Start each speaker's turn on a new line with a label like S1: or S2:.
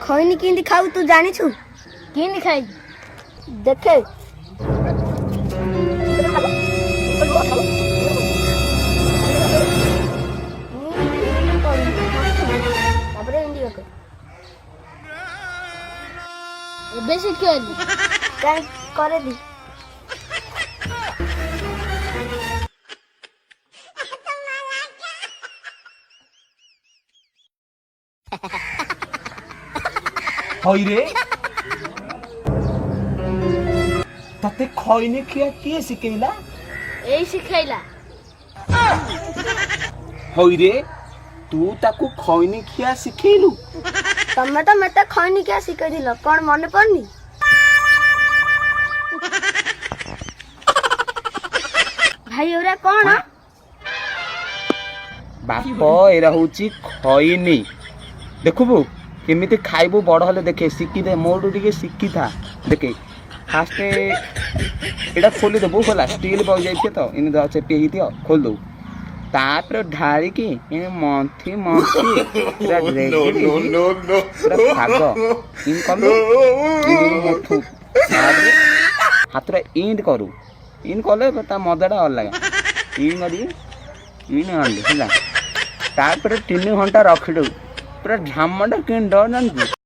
S1: खैनी किंदी खाऊ तू जानी छु किंदी खाई देखे बेसी क्यों काई करे दी
S2: হইরে তাতে খইনি খিয়া কিয়ে শিখাইলা
S1: এই শিখাইলা
S2: হইরে তু তাকু খইনি খিয়া শিখাইলু
S1: तमे तो मते खैनी क्या सिखाई दिल कौन मने पड़नी भाई ओरा कौन
S2: बाप एरा होची खइनी देखबू केमिति खाइबू बड़ हले देखे सिक्की दे मोडू टिके सिक्की था देखे फास्ट एटा खोली देबू खोला स्टील बग जाइछे तो इन द चेपी ही दियो खोल दो तापर ढारी की इन मंथी पूरा ड्रेगी पूरा भागो इन कलु इन मथु हातरा इंड करू इन कले ता मजाटा अलग इन करी इन आंडी होला तापर 3 घंटा रखिदू पूरा झामटा किन डर जानू